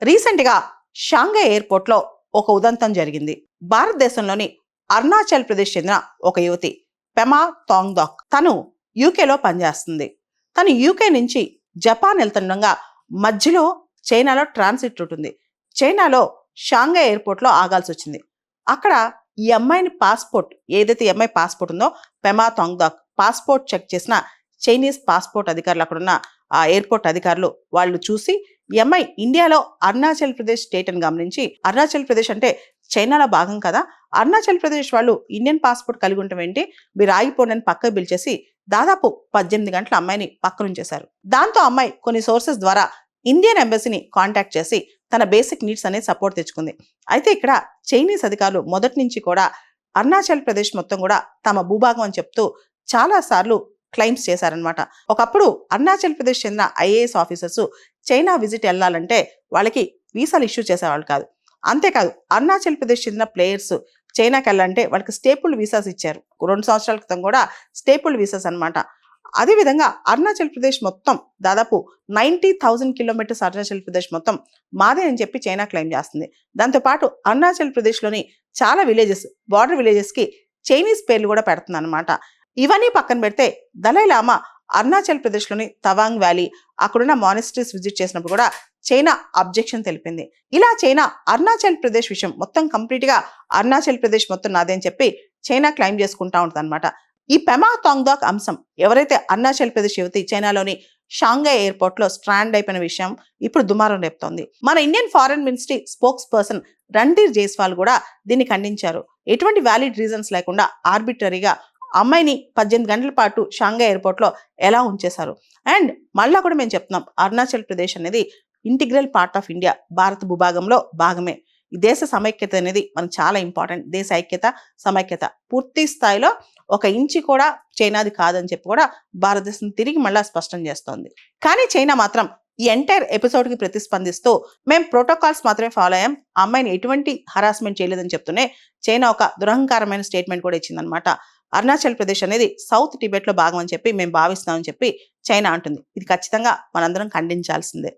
Recent గా Shanghai airport లో ఒక ఉదంతం జరిగింది. భారతదేశంలోని అరుణాచల్ ప్రదేశ్ చెందిన ఒక యువతి పెమా థాంగ్దాక్. తను యూకేలో పనిచేస్తుంది. తను యూకే నుంచి జపాన్ వెళ్తుండగా మధ్యలో చైనాలో ట్రాన్సిట్ రూట్ ఉంది. చైనాలో షాంఘై ఎయిర్పోర్ట్ లో ఆగాల్సి వచ్చింది. అక్కడ ఈ అమ్మాయిని పాస్పోర్ట్, ఏదైతే ఈ అమ్మాయి పాస్పోర్ట్ ఉందో పెమా థాంగ్దాక్ పాస్పోర్ట్ చెక్ చేసిన చైనీస్ పాస్పోర్ట్ అధికారులు, అక్కడున్న ఆ ఎయిర్పోర్ట్ అధికారులు వాళ్ళు చూసి ఈ అమ్మాయి ఇండియాలో అరుణాచల్ ప్రదేశ్ స్టేట్ అని గమనించి, అరుణాచల్ ప్రదేశ్ అంటే చైనాలో భాగం కదా, అరుణాచల్ ప్రదేశ్ వాళ్ళు ఇండియన్ పాస్పోర్ట్ కలిగి ఉండటం ఏంటి, మీరు ఆగిపోండి అని పక్కకు పిలిచేసి దాదాపు 18 గంటల అమ్మాయిని పక్కనుంచేశారు. దాంతో అమ్మాయి కొన్ని సోర్సెస్ ద్వారా ఇండియన్ ఎంబసీని కాంటాక్ట్ చేసి తన బేసిక్ నీడ్స్ అనేది సపోర్ట్ తెచ్చుకుంది. అయితే ఇక్కడ చైనీస్ అధికారులు మొదటి నుంచి కూడా అరుణాచల్ ప్రదేశ్ మొత్తం కూడా తమ భూభాగం అని చెప్తూ చాలా సార్లు క్లైమ్స్ చేశారనమాట. ఒకప్పుడు అరుణాచల్ ప్రదేశ్ చెందిన ఐఏఎస్ ఆఫీసర్స్ చైనా విజిట్ వెళ్ళాలంటే వాళ్ళకి వీసాలు ఇష్యూ చేసేవాళ్ళు కాదు. అంతేకాదు అరుణాచల్ ప్రదేశ్ చెందిన ప్లేయర్స్ చైనాకి వెళ్ళాలంటే వాళ్ళకి స్టేపుల్డ్ వీసాస్ ఇచ్చారు. 2 సంవత్సరాల క్రితం కూడా స్టేపుల్డ్ వీసాస్ అనమాట. అదేవిధంగా అరుణాచల్ ప్రదేశ్ మొత్తం దాదాపు 90,000 కిలోమీటర్స్ అరుణాచల్ ప్రదేశ్ మొత్తం మాదే అని చెప్పి చైనా క్లెయిమ్ చేస్తుంది. దాంతోపాటు అరుణాచల్ ప్రదేశ్లోని చాలా విలేజెస్, బార్డర్ విలేజెస్కి చైనీస్ పేర్లు కూడా పెడుతుంది అనమాట. ఇవన్నీ పక్కన పెడితే దలైలామా అరుణాచల్ ప్రదేశ్లోని తవాంగ్ వ్యాలీ అక్కడున్న మానిస్ట్రీస్ విజిట్ చేసినప్పుడు కూడా చైనా అబ్జెక్షన్ తెలిపింది. ఇలా చైనా అరుణాచల్ ప్రదేశ్ విషయం మొత్తం కంప్లీట్గా అరుణాచల్ ప్రదేశ్ మొత్తం నాదే అని చెప్పి చైనా క్లెయిమ్ చేసుకుంటా ఉంటుంది అనమాట. ఈ పెమా థాంగ్దాక్ అంశం ఎవరైతే అరుణాచల్ ప్రదేశ్ యువతి చైనాలోని షాంఘై ఎయిర్పోర్ట్ లో స్ట్రాండ్ అయిపోయిన విషయం ఇప్పుడు దుమారం రేపుతోంది. మన Indian foreign ministry spokes person Randhir Jaiswal కూడా దీన్ని ఖండించారు. ఎటువంటి వ్యాలిడ్ రీజన్స్ లేకుండా ఆర్బిటరీగా అమ్మాయిని 18 గంటల పాటు షాంఘై ఎయిర్పోర్ట్ లో ఎలా ఉంచేశారు. అండ్ మళ్ళా కూడా మేము చెప్తున్నాం, అరుణాచల్ ప్రదేశ్ అనేది ఇంటిగ్రల్ పార్ట్ ఆఫ్ ఇండియా, భారత భూభాగంలో భాగమే. ఈ దేశ సమైక్యత అనేది మనకు చాలా ఇంపార్టెంట్. దేశ ఐక్యత, సమైక్యత పూర్తి స్థాయిలో 1 ఇంచి కూడా చైనాది కాదని చెప్పి కూడా భారతదేశం తిరిగి మళ్ళా స్పష్టం చేస్తోంది. కానీ చైనా మాత్రం ఈ ఎంటైర్ ఎపిసోడ్ కి ప్రతిస్పందిస్తూ మేము ప్రోటోకాల్స్ మాత్రమే ఫాలో అయ్యాం, అమ్మాయిని ఎటువంటి హరాస్మెంట్ చేయలేదని చెప్తూనే చైనా ఒక దురహంకారమైన స్టేట్మెంట్ కూడా ఇచ్చిందనమాట. అరుణాచల్ ప్రదేశ్ అనేది సౌత్ టిబెట్ లో భాగం అని చెప్పి మేము భావిస్తామని చెప్పి చైనా అంటుంది. ఇది ఖచ్చితంగా మనందరం ఖండించాల్సిందే.